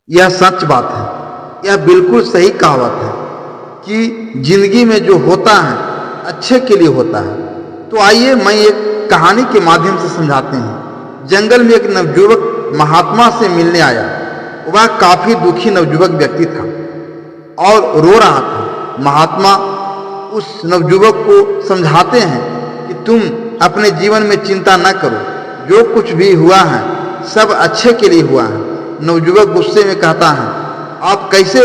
यह सच बात है। यह बिल्कुल सही कहावत है कि जिंदगी में जो होता है अच्छे के लिए होता है। तो आइए मैं एक कहानी के माध्यम से समझाते हैं। जंगल में एक नवयुवक महात्मा से मिलने आया। वह काफी दुखी नवयुवक व्यक्ति था और रो रहा था। महात्मा उस नवयुवक को समझाते हैं कि तुम अपने जीवन में चिंता न करो, जो कुछ भी हुआ है सब अच्छे के लिए हुआ है। नवयुवक गुस्से में कहता है, आप कैसे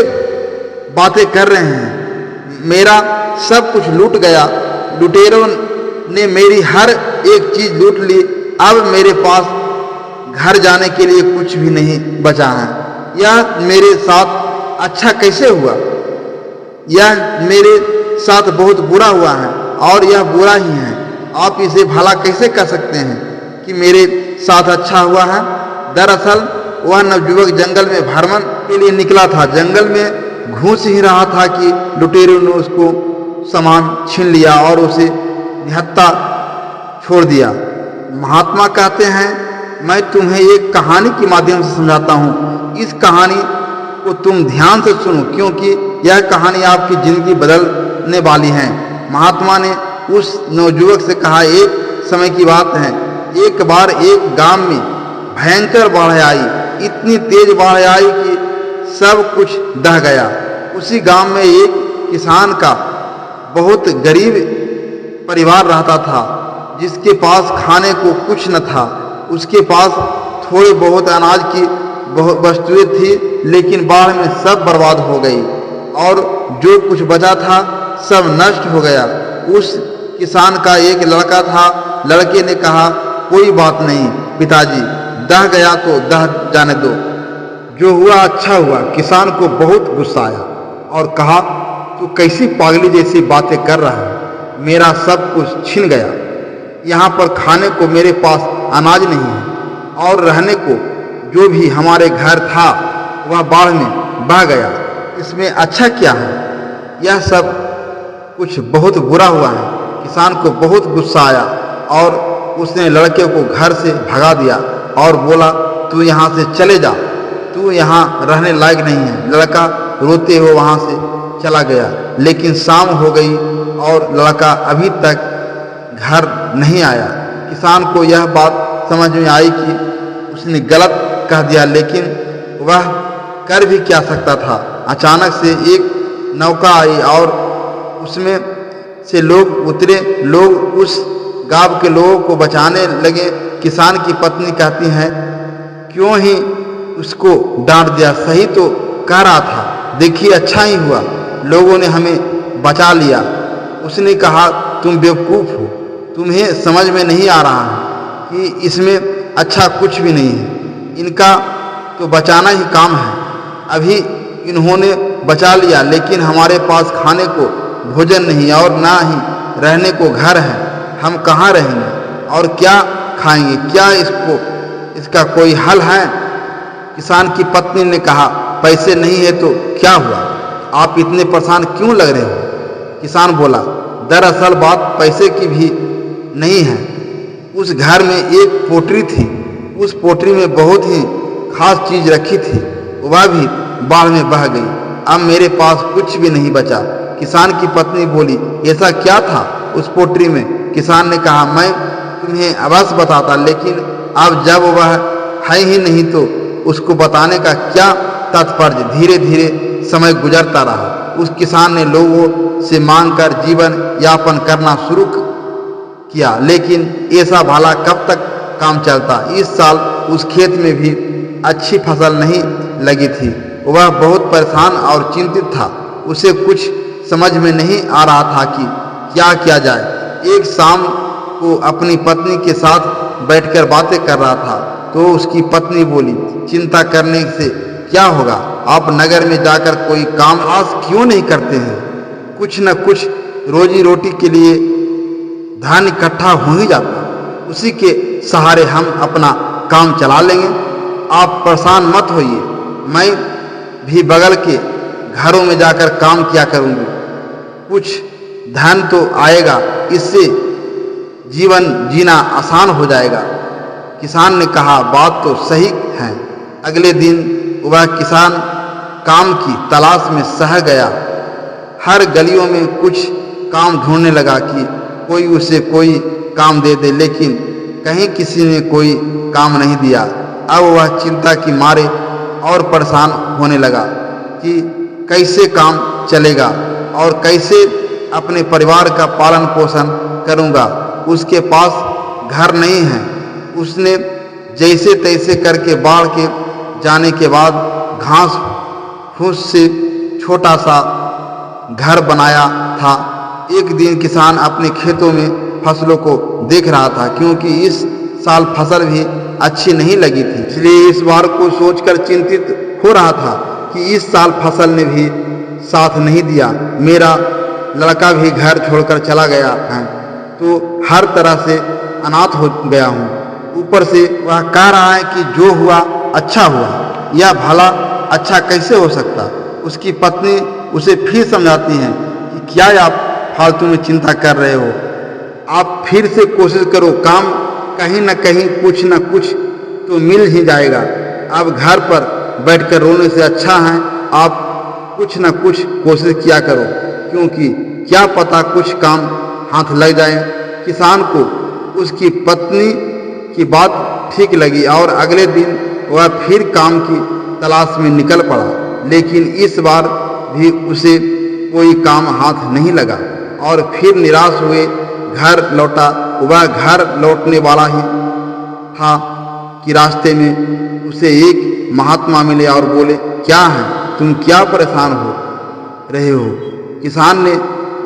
बातें कर रहे हैं? मेरा सब कुछ लूट गया, लुटेरों ने मेरी हर एक चीज लूट ली। अब मेरे पास घर जाने के लिए कुछ भी नहीं बचा है। यह मेरे साथ अच्छा कैसे हुआ? यह मेरे साथ बहुत बुरा हुआ है और यह बुरा ही है। आप इसे भला कैसे कह सकते हैं कि मेरे साथ अच्छा हुआ है? दरअसल वह नवयुवक जंगल में भ्रमण के लिए निकला था। जंगल में घूस ही रहा था कि लुटेरों ने उसको सामान छीन लिया और उसे निहत्था छोड़ दिया। महात्मा कहते हैं, मैं तुम्हें एक कहानी के माध्यम से समझाता हूँ। इस कहानी को तुम ध्यान से सुनो, क्योंकि यह कहानी आपकी जिंदगी बदलने वाली है। महात्मा ने उस नवयुवक से कहा, एक समय की बात है, एक बार एक गांव में भयंकर बाढ़ आई। इतनी तेज बाढ़ आई कि सब कुछ दह गया। उसी गांव में एक किसान का बहुत गरीब परिवार रहता था, जिसके पास खाने को कुछ न था। उसके पास थोड़े बहुत अनाज की वस्तुएं थी, लेकिन बाढ़ में सब बर्बाद हो गई और जो कुछ बचा था सब नष्ट हो गया। उस किसान का एक लड़का था। लड़के ने कहा, कोई बात नहीं पिताजी, दह गया तो दह जाने दो, जो हुआ अच्छा हुआ। किसान को बहुत गुस्सा आया और कहा, तू कैसी पागली जैसी बातें कर रहा है? मेरा सब कुछ छिन गया। यहाँ पर खाने को मेरे पास अनाज नहीं है और रहने को जो भी हमारे घर था वह बाढ़ में बह गया। इसमें अच्छा क्या है? यह सब कुछ बहुत बुरा हुआ है। किसान को बहुत गुस्सा आया और उसने लड़के को घर से भगा दिया और बोला, तू यहाँ से चले जा, तू यहाँ रहने लायक नहीं है। लड़का रोते हुए वहाँ से चला गया। लेकिन शाम हो गई और लड़का अभी तक घर नहीं आया। किसान को यह बात समझ में आई कि उसने गलत कह दिया, लेकिन वह कर भी क्या सकता था। अचानक से एक नौका आई और उसमें से लोग उतरे। लोग उस गांव के लोगों को बचाने लगे। किसान की पत्नी कहती है, क्यों ही उसको डांट दिया? सही तो कह रहा था। देखिए, अच्छा ही हुआ, लोगों ने हमें बचा लिया। उसने कहा, तुम बेवकूफ़ हो, तुम्हें समझ में नहीं आ रहा है कि इसमें अच्छा कुछ भी नहीं है। इनका तो बचाना ही काम है। अभी इन्होंने बचा लिया, लेकिन हमारे पास खाने को भोजन नहीं और ना ही रहने को घर है। हम कहाँ रहेंगे और क्या खाएंगे? क्या इसका कोई हल है? किसान की पत्नी ने कहा, पैसे नहीं है तो क्या हुआ? आप इतने परेशान क्यों लग रहे हो? किसान बोला, दरअसल बात पैसे की भी नहीं है। उस घर में एक पोटरी थी। उस पोटरी में बहुत ही खास चीज रखी थी, वह भी बाढ़ में बह गई। अब मेरे पास कुछ भी नहीं बचा। किसान की पत्नी बोली, ऐसा क्या था उस पोटरी में? किसान ने कहा, मैं तुम्हें अवश्य बताता, लेकिन अब जब वह है ही नहीं तो उसको बताने का क्या तात्पर्य? धीरे धीरे समय गुजरता रहा। उस किसान ने लोगों से मांगकर जीवन यापन करना शुरू किया, लेकिन ऐसा भला कब तक काम चलता? इस साल उस खेत में भी अच्छी फसल नहीं लगी थी। वह बहुत परेशान और चिंतित था। उसे कुछ समझ में नहीं आ रहा था कि क्या किया जाए। एक शाम को अपनी पत्नी के साथ बैठकर बातें कर रहा था तो उसकी पत्नी बोली, चिंता करने से क्या होगा? आप नगर में जाकर कोई काम आज क्यों नहीं करते हैं? कुछ न कुछ रोजी रोटी के लिए धन इकट्ठा हो ही जाता, उसी के सहारे हम अपना काम चला लेंगे। आप परेशान मत होइए, मैं भी बगल के घरों में जाकर काम किया करूँगी। कुछ धन तो आएगा, इससे जीवन जीना आसान हो जाएगा। किसान ने कहा, बात तो सही है। अगले दिन वह किसान काम की तलाश में शहर गया। हर गलियों में कुछ काम ढूंढने लगा कि कोई उसे कोई काम दे दे, लेकिन कहीं किसी ने कोई काम नहीं दिया। अब वह चिंता की मारे और परेशान होने लगा कि कैसे काम चलेगा और कैसे अपने परिवार का पालन पोषण करूंगा। उसके पास घर नहीं है। उसने जैसे तैसे करके बाढ़ के जाने के बाद घास फूस से छोटा सा घर बनाया था। एक दिन किसान अपने खेतों में फसलों को देख रहा था, क्योंकि इस साल फसल भी अच्छी नहीं लगी थी। इसलिए इस बार को सोचकर चिंतित हो रहा था कि इस साल फसल ने भी साथ नहीं दिया। मेरा लड़का भी घर छोड़कर चला गया है, तो हर तरह से अनाथ हो गया हूँ। ऊपर से वह कह रहा है कि जो हुआ अच्छा हुआ, यह भला अच्छा कैसे हो सकता। उसकी पत्नी उसे फिर समझाती हैं कि क्या आप फालतू में चिंता कर रहे हो, आप फिर से कोशिश करो, काम कहीं न कहीं कुछ न कुछ तो मिल ही जाएगा। अब घर पर बैठकर रोने से अच्छा है आप कुछ न कुछ कोशिश किया करो, क्योंकि क्या पता कुछ काम हाथ लग जाए। किसान को उसकी पत्नी की बात ठीक लगी और अगले दिन वह फिर काम की तलाश में निकल पड़ा, लेकिन इस बार भी उसे कोई काम हाथ नहीं लगा और फिर निराश हुए घर लौटा। वह घर लौटने वाला ही था कि रास्ते में उसे एक महात्मा मिले और बोले, क्या है, तुम क्या परेशान हो रहे हो। किसान ने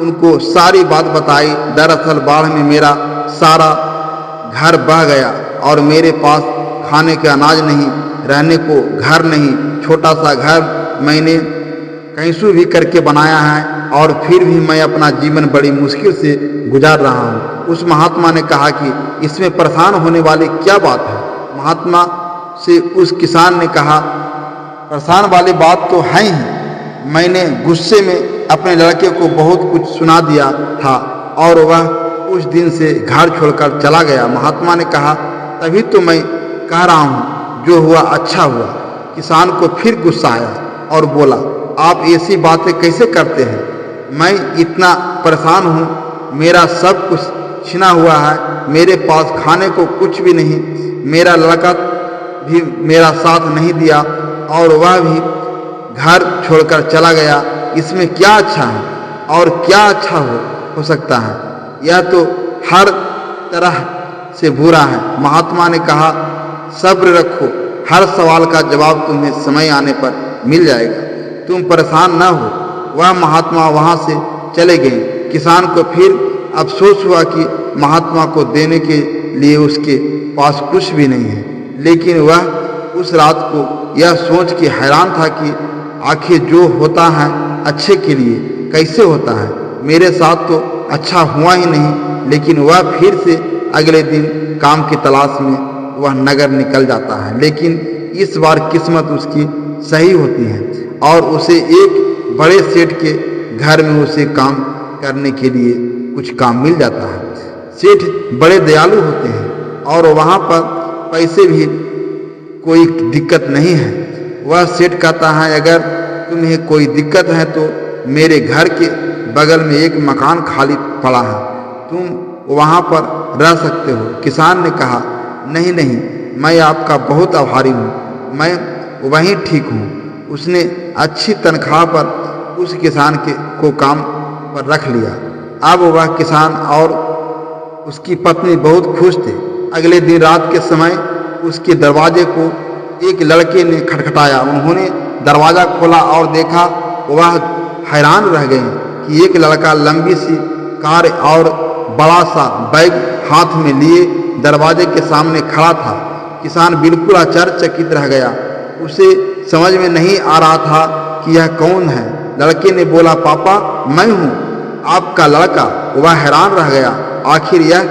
उनको सारी बात बताई। दरअसल बाढ़ में मेरा सारा घर बह गया और मेरे पास खाने का अनाज नहीं, रहने को घर नहीं। छोटा सा घर मैंने कैसे भी करके बनाया है और फिर भी मैं अपना जीवन बड़ी मुश्किल से गुजार रहा हूँ। उस महात्मा ने कहा कि इसमें परेशान होने वाली क्या बात है। महात्मा से उस किसान ने कहा, परेशान वाली बात तो है ही। मैंने गुस्से में अपने लड़के को बहुत कुछ सुना दिया था और वह उस दिन से घर छोड़कर चला गया। महात्मा ने कहा, तभी तो मैं कह रहा हूँ जो हुआ अच्छा हुआ। किसान को फिर गुस्सा आया और बोला, आप ऐसी बातें कैसे करते हैं, मैं इतना परेशान हूँ, मेरा सब कुछ छिना हुआ है, मेरे पास खाने को कुछ भी नहीं, मेरा लड़का भी मेरा साथ नहीं दिया और वह भी घर छोड़कर चला गया। इसमें क्या अच्छा है और क्या अच्छा हो सकता है, यह तो हर तरह से बुरा है। महात्मा ने कहा, सब्र रखो, हर सवाल का जवाब तुम्हें समय आने पर मिल जाएगा, तुम परेशान न हो। वह महात्मा वहाँ से चले गए। किसान को फिर अफसोस हुआ कि महात्मा को देने के लिए उसके पास कुछ भी नहीं है, लेकिन वह उस रात को यह सोच के हैरान था कि आखिर जो होता है अच्छे के लिए कैसे होता है। मेरे साथ तो अच्छा हुआ ही नहीं। लेकिन वह फिर से अगले दिन काम की तलाश में वह नगर निकल जाता है, लेकिन इस बार किस्मत उसकी सही होती है और उसे एक बड़े सेठ के घर में उसे काम करने के लिए कुछ काम मिल जाता है। सेठ बड़े दयालु होते हैं और वहाँ पर पैसे भी कोई दिक्कत नहीं है। वह सेठ कहता है, अगर तुम्हें कोई दिक्कत है तो मेरे घर के बगल में एक मकान खाली पड़ा है, तुम वहाँ पर रह सकते हो। किसान ने कहा, नहीं नहीं, मैं आपका बहुत आभारी हूँ, मैं वहीं ठीक हूँ। उसने अच्छी तनख्वाह पर उस किसान को काम पर रख लिया। अब वह किसान और उसकी पत्नी बहुत खुश थे। अगले दिन रात के समय उसके दरवाजे को एक लड़के ने खटखटाया। उन्होंने दरवाज़ा खोला और देखा। वह हैरान रह गए कि एक लड़का लंबी सी कार और बड़ा सा बैग हाथ में लिए दरवाजे के सामने खड़ा था। किसान बिल्कुल आश्चर्यचकित रह गया। उसे समझ में नहीं आ रहा था कि यह कौन है। लड़के ने बोला, पापा मैं हूँ, आपका लड़का। वह हैरान रह गया, आखिर यह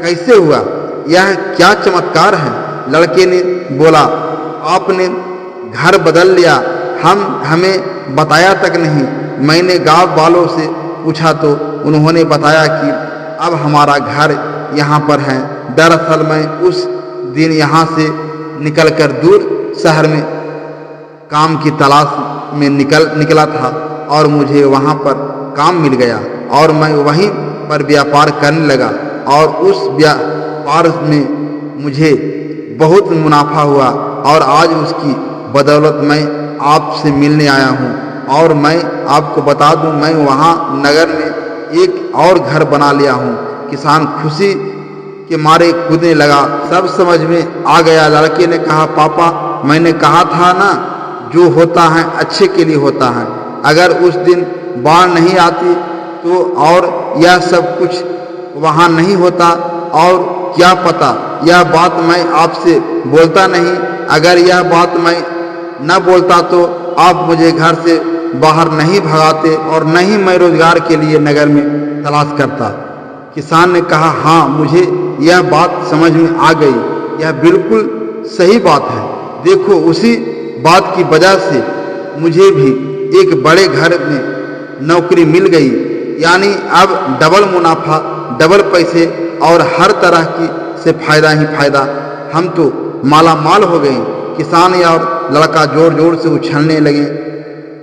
कैसे हुआ, यह क्या चमत्कार है। लड़के ने बोला, आपने घर बदल लिया, हमें बताया तक नहीं। मैंने गांव वालों से पूछा तो उन्होंने बताया कि अब हमारा घर यहाँ पर है। दरअसल मैं उस दिन यहाँ से निकलकर दूर शहर में काम की तलाश में निकला था और मुझे वहाँ पर काम मिल गया और मैं वहीं पर व्यापार करने लगा और उस व्यापार में मुझे बहुत मुनाफा हुआ और आज उसकी बदौलत मैं आपसे मिलने आया हूँ। और मैं आपको बता दूँ, मैं वहाँ नगर में एक और घर बना लिया हूँ। किसान खुशी के मारे कूदने लगा। सब समझ में आ गया। लड़के ने कहा, पापा मैंने कहा था ना, जो होता है अच्छे के लिए होता है। अगर उस दिन बाढ़ नहीं आती तो और यह सब कुछ वहाँ नहीं होता, और क्या पता यह बात मैं आपसे बोलता नहीं। अगर यह बात मैं न बोलता तो आप मुझे घर से बाहर नहीं भगाते और न ही मैं रोजगार के लिए नगर में तलाश करता। किसान ने कहा, हाँ मुझे यह बात समझ में आ गई, यह बिल्कुल सही बात है। देखो उसी बात की वजह से मुझे भी एक बड़े घर में नौकरी मिल गई, यानी अब डबल मुनाफा, डबल पैसे और हर तरह की से फायदा ही फायदा। हम तो माला माल हो गए। किसान और लड़का जोर जोर से उछलने लगे।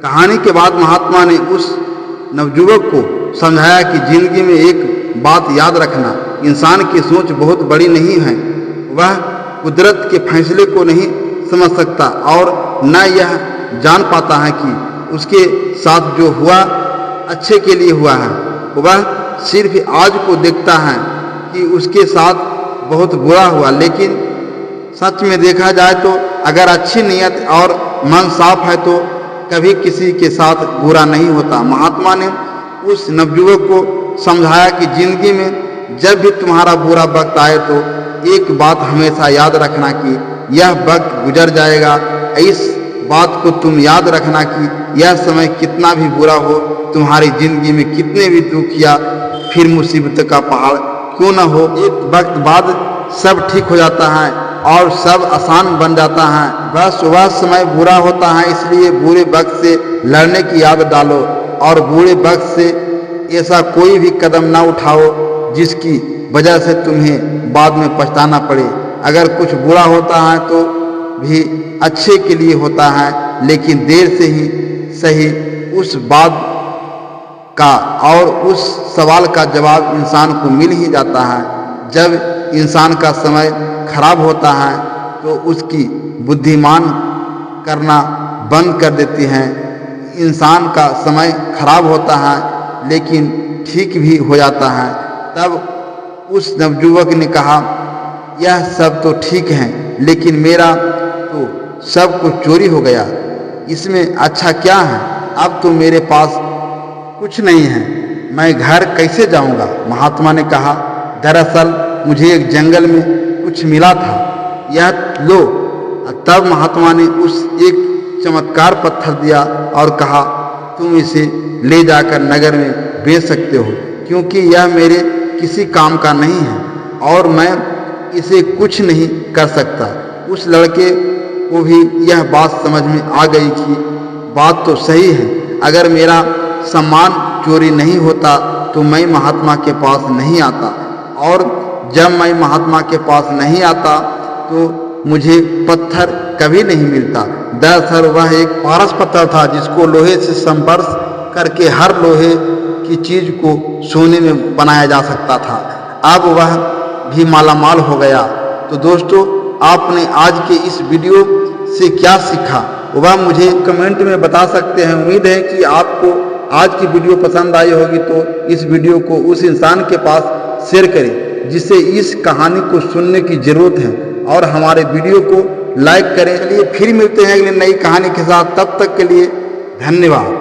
कहानी के बाद महात्मा ने उस नवयुवक को समझाया कि जिंदगी में एक बात याद रखना, इंसान की सोच बहुत बड़ी नहीं है। वह कुदरत के फैसले को नहीं समझ सकता और न यह जान पाता है कि उसके साथ जो हुआ अच्छे के लिए हुआ है। वह सिर्फ आज को देखता है कि उसके साथ बहुत बुरा हुआ, लेकिन सच में देखा जाए तो अगर अच्छी नीयत और मन साफ है तो कभी किसी के साथ बुरा नहीं होता। महात्मा ने उस नवयुवक को समझाया कि जिंदगी में जब भी तुम्हारा बुरा वक्त आए तो एक बात हमेशा याद रखना कि यह वक्त गुजर जाएगा। इस बात को तुम याद रखना कि यह समय कितना भी बुरा हो, तुम्हारी जिंदगी में कितने भी दुख या फिर मुसीबत का पहाड़ क्यों न हो, एक वक्त बाद सब ठीक हो जाता है और सब आसान बन जाता है। बस वह समय बुरा होता है, इसलिए बुरे वक्त से लड़ने की याद डालो और बुरे वक्त से ऐसा कोई भी कदम ना उठाओ जिसकी वजह से तुम्हें बाद में पछताना पड़े। अगर कुछ बुरा होता है तो भी अच्छे के लिए होता है, लेकिन देर से ही सही उस बात का और उस सवाल का जवाब इंसान को मिल ही जाता है। जब इंसान का समय खराब होता है तो उसकी बुद्धिमान करना बंद कर देती हैं। इंसान का समय खराब होता है लेकिन ठीक भी हो जाता है। तब उस नवयुवक ने कहा, यह सब तो ठीक है, लेकिन मेरा तो सब कुछ चोरी हो गया, इसमें अच्छा क्या है? अब तो मेरे पास कुछ नहीं है, मैं घर कैसे जाऊंगा? महात्मा ने कहा, दरअसल मुझे एक जंगल में कुछ मिला था, यह लो। तब महात्मा ने उस एक चमत्कार पत्थर दिया और कहा, तुम इसे ले जाकर नगर में बेच सकते हो, क्योंकि यह मेरे किसी काम का नहीं है और मैं इसे कुछ नहीं कर सकता। उस लड़के को भी यह बात समझ में आ गई कि बात तो सही है, अगर मेरा सम्मान चोरी नहीं होता तो मैं महात्मा के पास नहीं आता, और जब मैं महात्मा के पास नहीं आता तो मुझे पत्थर कभी नहीं मिलता। दरअसल वह एक पारस पत्थर था जिसको लोहे से संपर्क करके हर लोहे की चीज को सोने में बनाया जा सकता था। अब वह भी मालामाल हो गया। तो दोस्तों, आपने आज के इस वीडियो से क्या सीखा वह मुझे कमेंट में बता सकते हैं। उम्मीद है कि आपको आज की वीडियो पसंद आई होगी, तो इस वीडियो को उस इंसान के पास शेयर करें जिसे इस कहानी को सुनने की जरूरत है, और हमारे वीडियो को लाइक करें। चलिए फिर मिलते हैं अगली नई कहानी के साथ, तब तक के लिए धन्यवाद।